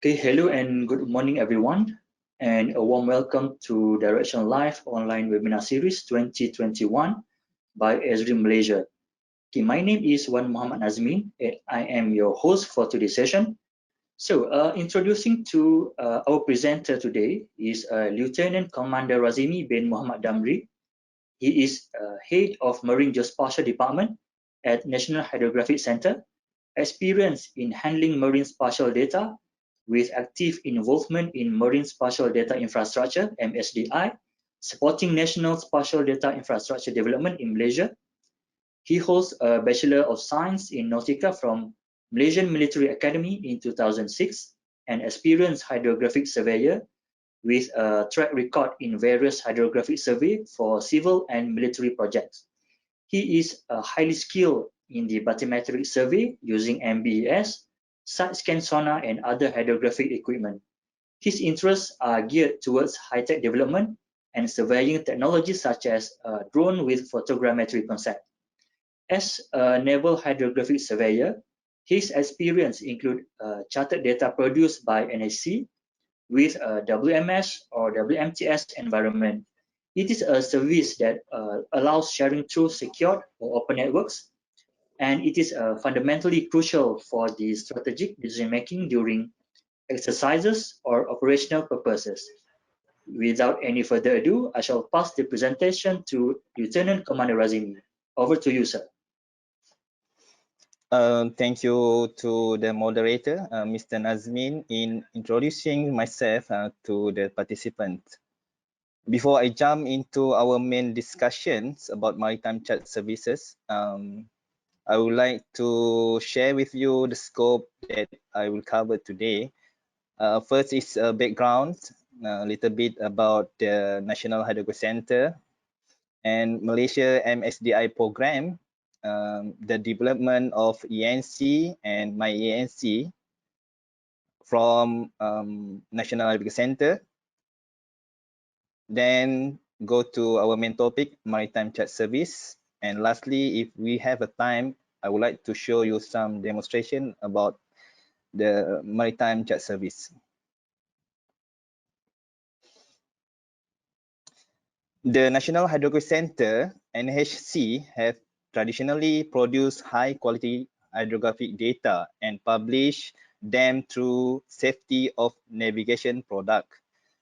Okay, hello and good morning, everyone, and a warm welcome to Direction Live online webinar series 2021 by Esri Malaysia. Okay, my name is Wan Muhammad Azmin, and I am your host for today's session. So, introducing to our presenter today is Lieutenant Commander Razimi bin Muhammad Damri. He is head of Marine Geospatial Department at National Hydrographic Center, experienced in handling marine spatial data with active involvement in marine spatial data infrastructure (MSDI), supporting national spatial data infrastructure development in Malaysia. He holds a Bachelor of Science in Nautica from Malaysian Military Academy in 2006, an experienced hydrographic surveyor with a track record in various hydrographic survey for civil and military projects. He is highly skilled in the bathymetric survey using MBES, side scan sonar, and other hydrographic equipment. His interests are geared towards high-tech development and surveying technologies such as drone with photogrammetry concept. As a naval hydrographic surveyor, his experience include charted data produced by NHC with a WMS or WMTS environment. It is a service that allows sharing through secure or open networks, and it is fundamentally crucial for the strategic decision making during exercises or operational purposes. Without any further ado, I shall pass the presentation to Lieutenant Commander Razimi. Over to you, sir. Thank you to the moderator, Mr. Nazmin, in introducing myself to the participants. Before I jump into our main discussions about maritime chat services, I would like to share with you the scope that I will cover today. First is a background, a little bit about the National Hydrographic Center and Malaysia MSDI program, the development of ENC and MyENC from National Hydrographic Center. Then go to our main topic, Maritime Chat Service. And lastly, if we have a time, I would like to show you some demonstration about the Maritime Chat Service. The National Hydrographic Center, NHC, have traditionally produced high quality hydrographic data and publish them through safety of navigation product.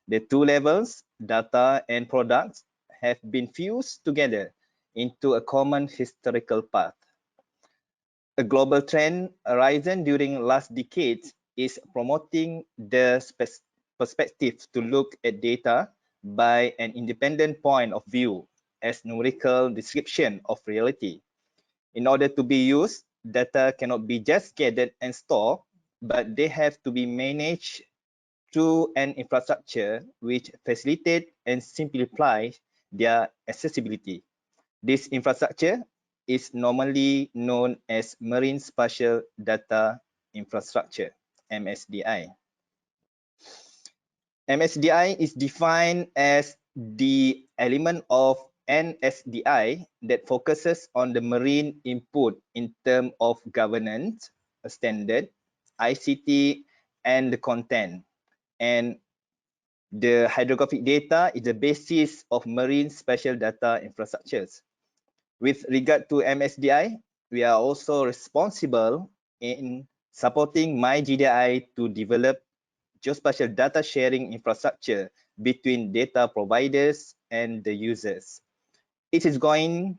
The two levels, data and products, have been fused together into a common historical path. A global trend arisen during last decades is promoting the perspective to look at data by an independent point of view as numerical description of reality. In order to be used, data cannot be just gathered and stored, but they have to be managed through an infrastructure which facilitates and simplifies their accessibility. This infrastructure is normally known as Marine Spatial Data Infrastructure, MSDI. MSDI is defined as the element of NSDI that focuses on the marine input in terms of governance, a standard, ICT, and the content. And the hydrographic data is the basis of marine spatial data infrastructures. With regard to MSDI, we are also responsible in supporting MyGDI to develop geospatial data sharing infrastructure between data providers and the users. It is going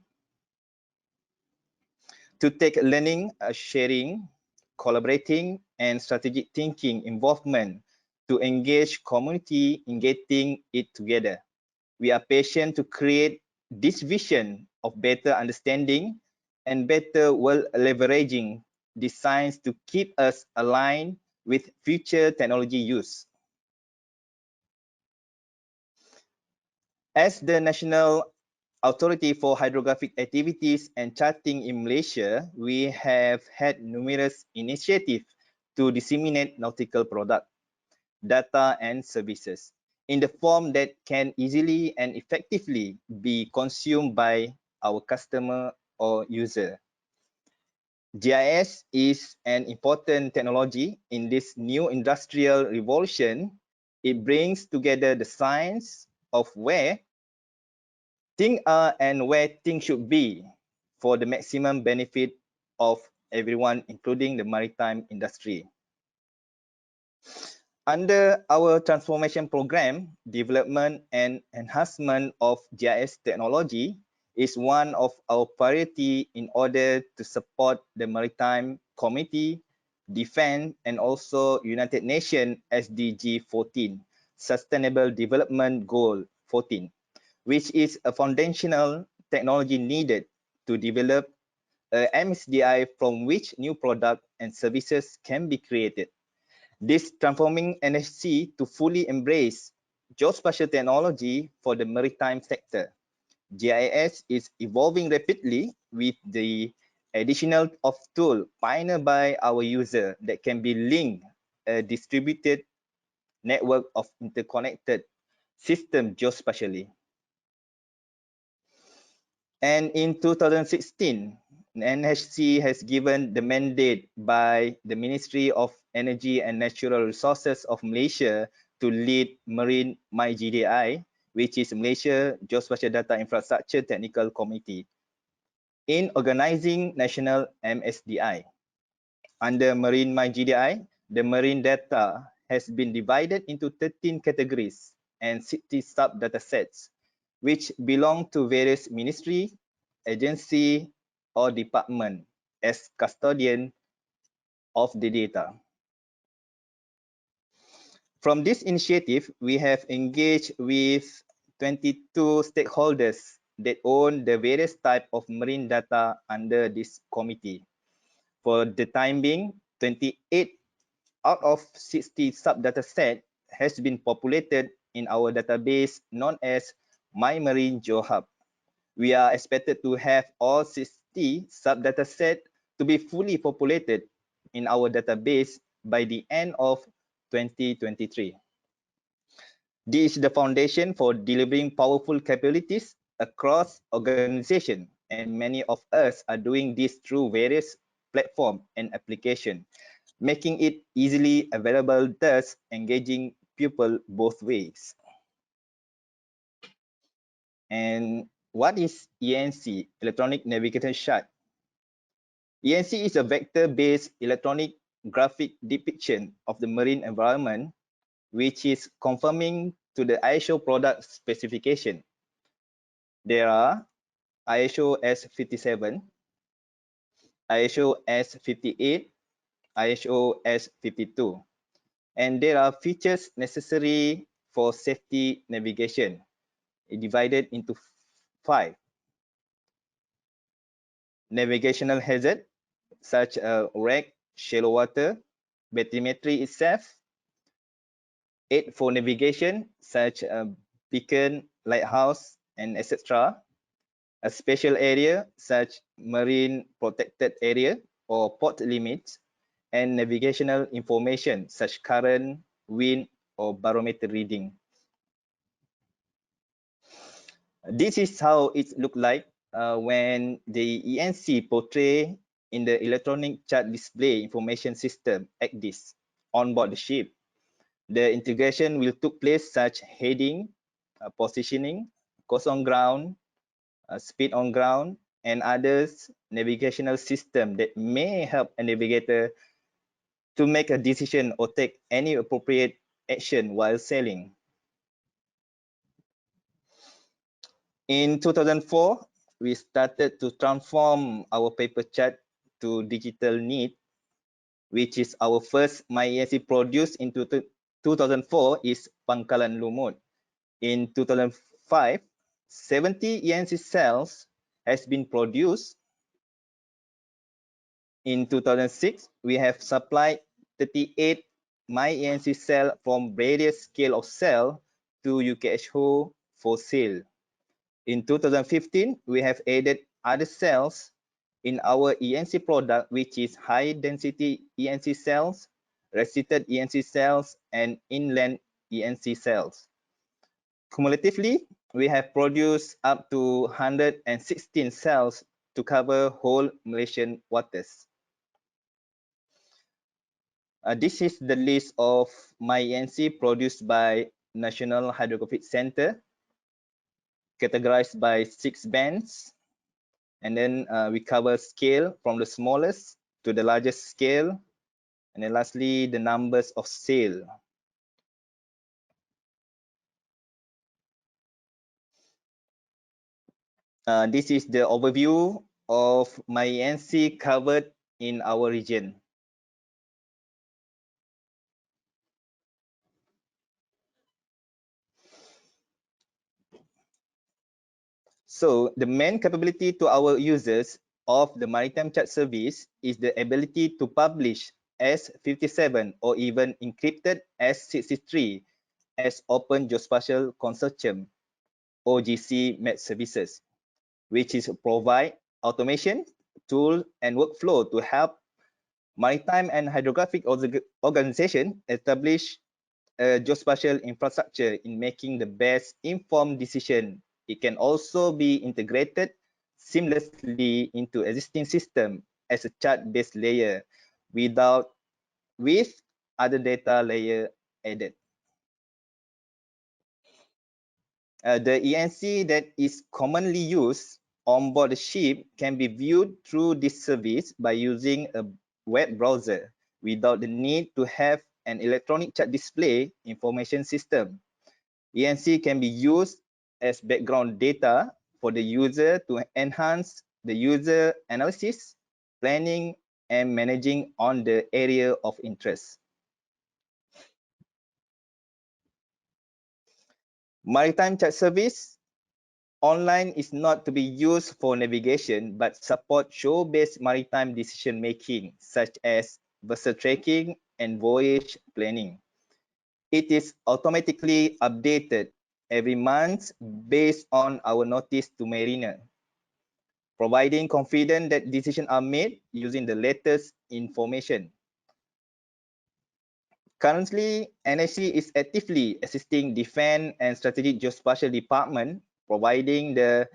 to take learning, sharing, collaborating, and strategic thinking involvement to engage community in getting it together. We are patient to create this vision of better understanding and better world leveraging the science to keep us aligned with future technology use. As the National Authority for Hydrographic Activities and Charting in Malaysia, we have had numerous initiatives to disseminate nautical products, data, and services in the form that can easily and effectively be consumed by our customer or user. GIS is an important technology in this new industrial revolution. It brings together the science of where things are and where things should be for the maximum benefit of everyone, including the maritime industry. Under our transformation program, development and enhancement of GIS technology is one of our priority in order to support the maritime community, defense, and also United Nations SDG 14, Sustainable Development Goal 14, which is a foundational technology needed to develop a MSDI from which new products and services can be created. This transforming NHC to fully embrace geospatial technology for the maritime sector. GIS is evolving rapidly with the additional of tool pioneered by our user that can be linked a distributed network of interconnected system geospatially. And in 2016, NHC has given the mandate by the Ministry of Energy and Natural Resources of Malaysia to lead MyMarine GeoHub, which is Malaysia Geospatial Data Infrastructure Technical Committee, in organizing national MSDI. Under MyMarine GeoHub, the marine data has been divided into 13 categories and 60 sub-data sets, which belong to various ministry, agency, or department as custodian of the data. From this initiative, we have engaged with 22 stakeholders that own the various type of marine data under this committee. For the time being, 28 out of 60 sub-data set has been populated in our database known as MyMarine GeoHub. We are expected to have all 60 sub-data set to be fully populated in our database by the end of 2023. This is the foundation for delivering powerful capabilities across organizations, and many of us are doing this through various platforms and applications, making it easily available, thus engaging people both ways. And what is ENC, Electronic Navigator Chart? ENC is a vector-based electronic graphic depiction of the marine environment, which is conforming to the ISO product specification. There are ISO S57, ISO S58, ISO S52, and there are features necessary for safety navigation, divided into 5. Navigational hazard, such as wreck, shallow water, bathymetry itself. 8 for navigation, such as beacon, lighthouse, and etc. A special area, such marine protected area or port limits, and navigational information, such current, wind, or barometer reading. This is how it looked like when the ENC portray in the electronic chart display information system ECDIS on board the ship. The integration will take place such heading, positioning, course on ground, speed on ground, and others navigational system that may help a navigator to make a decision or take any appropriate action while sailing. In 2004, we started to transform our paper chart to digital need, which is our first MyENC produced in 2004 is Pangkalan Lumut. In 2005, 70 ENC cells has been produced. In 2006, we have supplied 38 MyENC cell from various scale of cell to UKHO for sale. In 2015, we have added other cells in our ENC product, which is high density ENC cells, restricted ENC cells, and inland ENC cells. Cumulatively, we have produced up to 116 cells to cover whole Malaysian waters. This is the list of MyENC produced by National Hydrographic Center, categorized by 6 bands. And then we cover scale from the smallest to the largest scale. And then lastly, the numbers of sail. This is the overview of MyENC covered in our region. So the main capability to our users of the Maritime Chat service is the ability to publish S57 or even encrypted S63 as Open Geospatial Consortium OGC MET services, which is provide automation, tool, and workflow to help maritime and hydrographic organization establish a geospatial infrastructure in making the best informed decision. It can also be integrated seamlessly into existing system as a chart-based layer with other data layer added. The ENC that is commonly used on board the ship can be viewed through this service by using a web browser without the need to have an electronic chart display information system. ENC can be used as background data for the user to enhance the user analysis, planning, and managing on the area of interest. Maritime chat service online is not to be used for navigation, but support shore-based maritime decision-making, such as vessel tracking and voyage planning. It is automatically updated every month based on our notice to mariner, providing confidence that decisions are made using the latest information. Currently, NSC is actively assisting Defense and Strategic Geospatial Department, providing the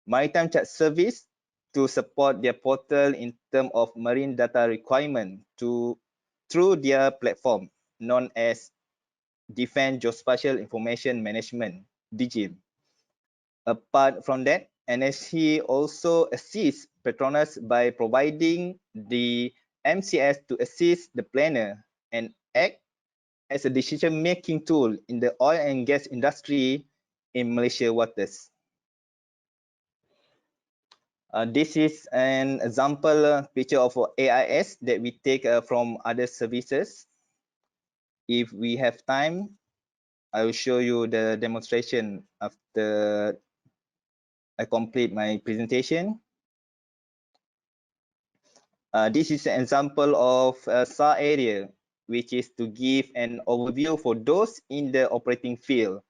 Maritime Chat service to support their portal in terms of marine data requirement through their platform known as Defense Geospatial Information Management, DGIM. Apart from that, NSC also assists Petronas by providing the MCS to assist the planner and act as a decision-making tool in the oil and gas industry in Malaysia waters. This is an example picture of AIS that we take from other services. If we have time, I will show you the demonstration after I complete my presentation. This is an example of SAR area, which is to give an overview for those in the operating field.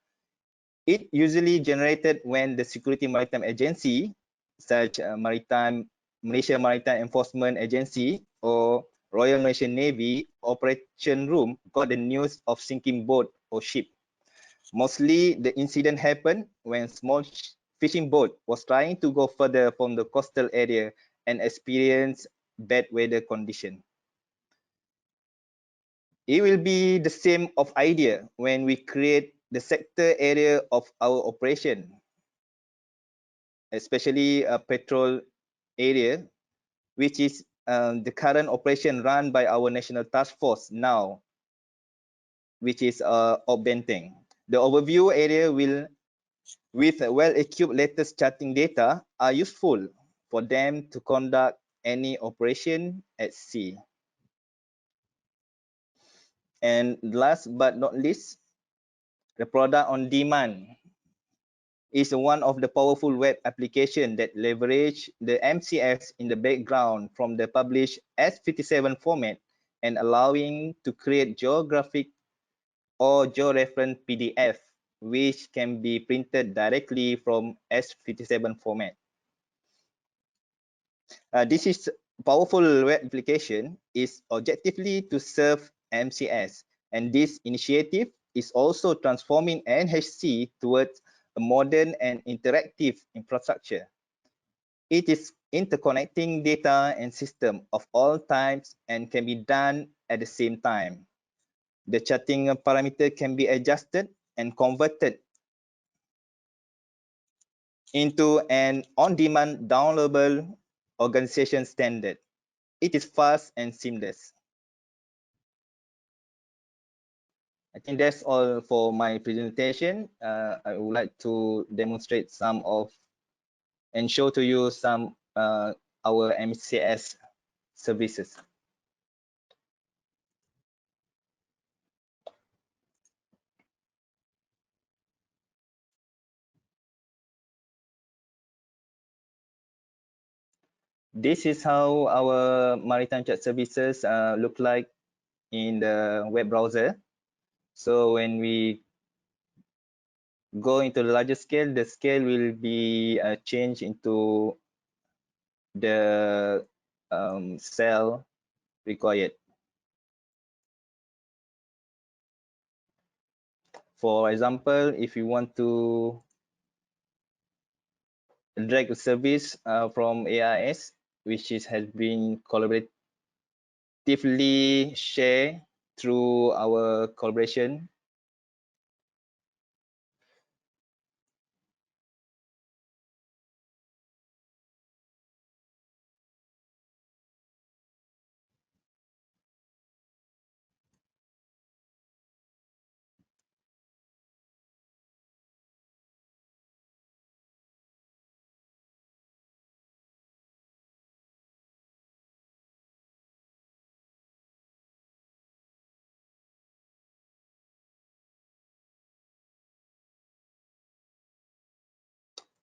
It usually generated when the Security Maritime Agency, such Malaysia Maritime Enforcement Agency or Royal Malaysian Navy Operation Room got the news of sinking boat or ship. Mostly the incident happened when small fishing boat was trying to go further from the coastal area and experienced bad weather condition. It will be the same of idea when we create the sector area of our operation, especially a petrol area, which is the current operation run by our national task force now, which is Benteng. The overview area will, with well-equipped latest charting data, are useful for them to conduct any operation at sea. And last but not least, the product on demand is one of the powerful web applications that leverage the MCS in the background from the published S57 format and allowing to create geographic or georeference PDF, which can be printed directly from S57 format. This is powerful web application is objectively to serve MCS, and this initiative is also transforming NHC towards a modern and interactive infrastructure. It is interconnecting data and system of all types and can be done at the same time. The charting parameter can be adjusted and converted into an on-demand downloadable organization standard. It is fast and seamless. I think that's all for my presentation. I would like to demonstrate some of and show to you some our MCS services. This is how our maritime chat services look like in the web browser. So when we go into the larger scale, the scale will be changed into the cell required. For example, if you want to drag a service from AIS, which has been collaboratively shared through our collaboration.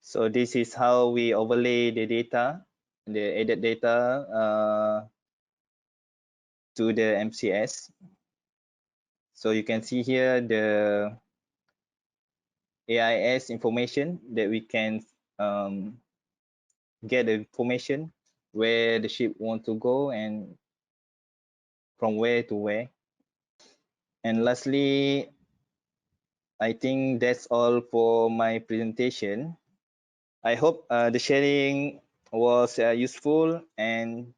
So this is how we overlay the data, the added data to the MCS. So you can see here the AIS information that we can get the information where the ship want to go and from where to where. And lastly, I think that's all for my presentation. I hope the sharing was useful, and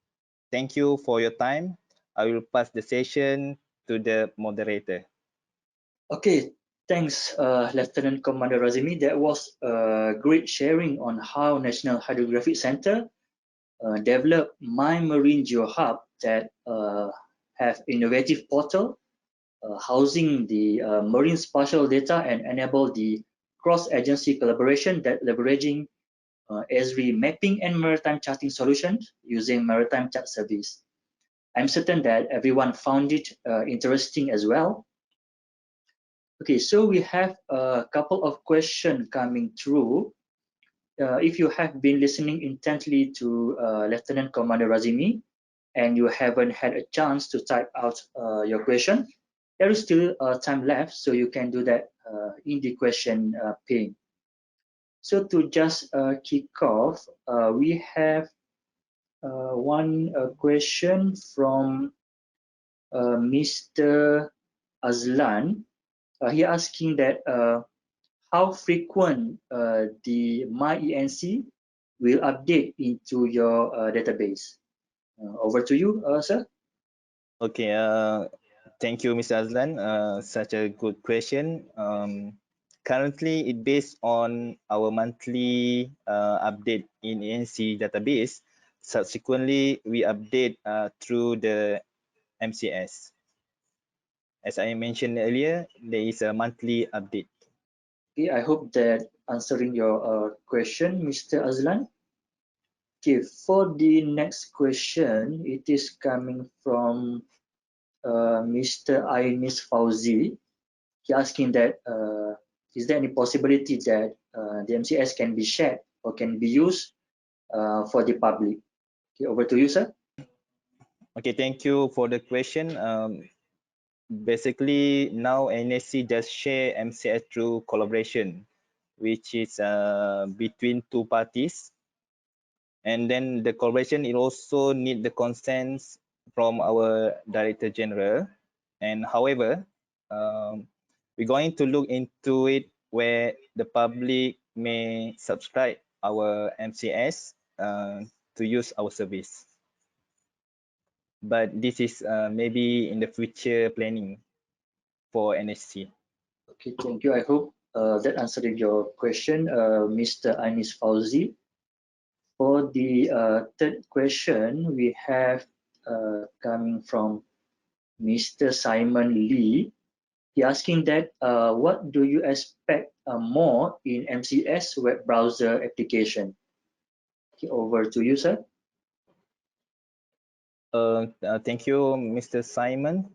thank you for your time. I will pass the session to the moderator. Okay, thanks, Lieutenant Commander Razimi. That was a great sharing on how National Hydrographic Center developed MyMarine GeoHub that have innovative portal housing the marine spatial data and enable the cross-agency collaboration that leveraging Esri mapping and maritime charting solutions using maritime chat service. I'm certain that everyone found it interesting as well. Okay, so we have a couple of questions coming through. If you have been listening intently to Lieutenant Commander Razimi and you haven't had a chance to type out your question, there is still time left, so you can do that in the question pane. So to just kick off, we have one question from Mr. Azlan. He asking that how frequent the MyENC will update into your database. Over to you, sir. Okay, thank you, Mr. Azlan. Such a good question. Currently, it based on our monthly update in ANC database. Subsequently, we update through the MCS. As I mentioned earlier, there is a monthly update. Okay, I hope that answering your question, Mr. Azlan. Okay, for the next question, it is coming from Mr. Ainis Fauzi. He asking that is there any possibility that the MCS can be shared or can be used for the public? Okay, over to you, sir. Okay, thank you for the question. Basically, now NSC just share MCS through collaboration, which is between two parties. And then the collaboration, it also need the consent from our Director General. And however, we're going to look into it where the public may subscribe our MCS to use our service. But this is maybe in the future planning for NHC. Okay, thank you. I hope that answered your question, Mr. Anis Fauzi. For the third question, we have coming from Mr. Simon Lee. He asking that what do you expect more in MCS web browser application? Okay, over to you, sir. Thank you, Mr. Simon.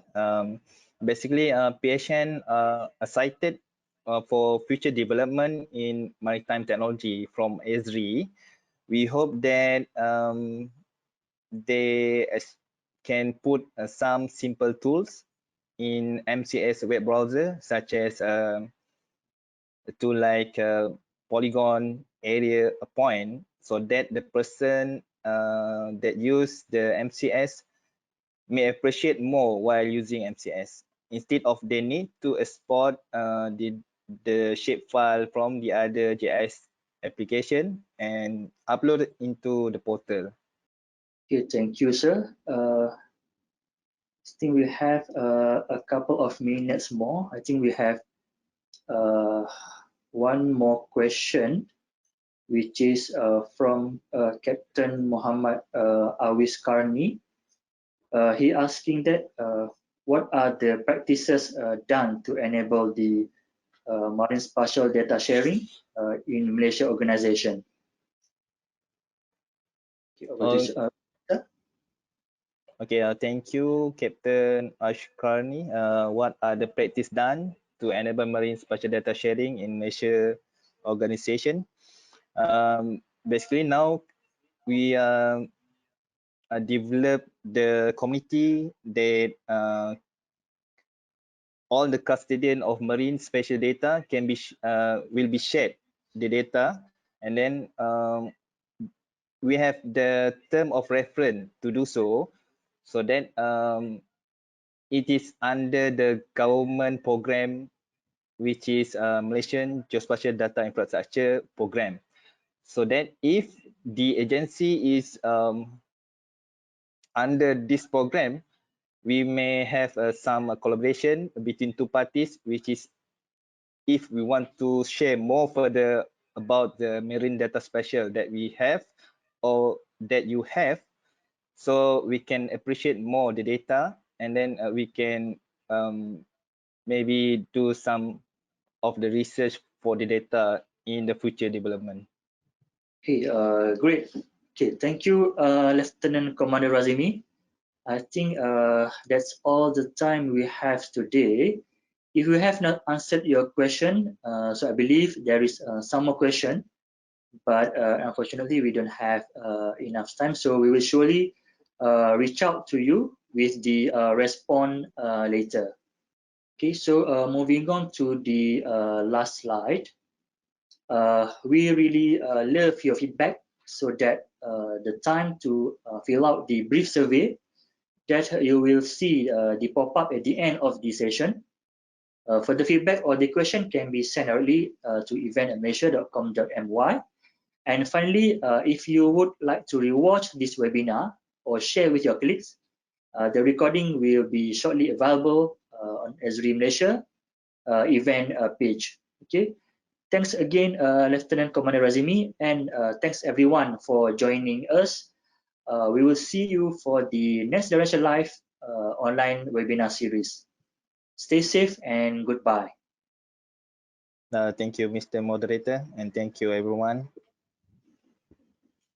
Basically, PHN are cited for future development in maritime technology from Esri. We hope that they can put some simple tools in MCS web browser, such as a tool like polygon, area, a point, so that the person that use the MCS may appreciate more while using MCS, instead of they need to export the shapefile from the other GIS application and upload it into the portal. Okay, thank you, sir. I think we have a couple of minutes more. I think we have one more question, which is from Captain Muhammad Awis Karni. He asking that what are the practices done to enable the marine spatial data sharing in Malaysia organization? Okay, over to you, sir. Okay, thank you, Captain Ashkarni. What are the practice done to enable marine spatial data sharing in Malaysia organization? Basically, now we develop the committee that all the custodian of marine spatial data can be will be shared the data, and then we have the term of reference to do so, so that it is under the government program, which is Malaysian Geospatial Data Infrastructure Program. So that if the agency is under this program, we may have some collaboration between two parties, which is if we want to share more further about the marine data spatial that we have or that you have, so we can appreciate more the data, and then we can maybe do some of the research for the data in the future development. Okay, great. Okay, thank you, Lieutenant Commander Razimi. I think that's all the time we have today. If you have not answered your question, so I believe there is some more question, but unfortunately we don't have enough time. So we will surely reach out to you with the response later. Okay, so moving on to the last slide. We really love your feedback, so that the time to fill out the brief survey that you will see the pop-up at the end of the session. For the feedback or the question can be sent early to event@malaysia.com.my. And finally, if you would like to rewatch this webinar or share with your colleagues, the recording will be shortly available on Esri Malaysia event page. Okay. Thanks again, Lieutenant Commander Razimi, and thanks everyone for joining us. We will see you for the next Direction Live online webinar series. Stay safe and goodbye. Thank you, Mr. Moderator, and thank you, everyone.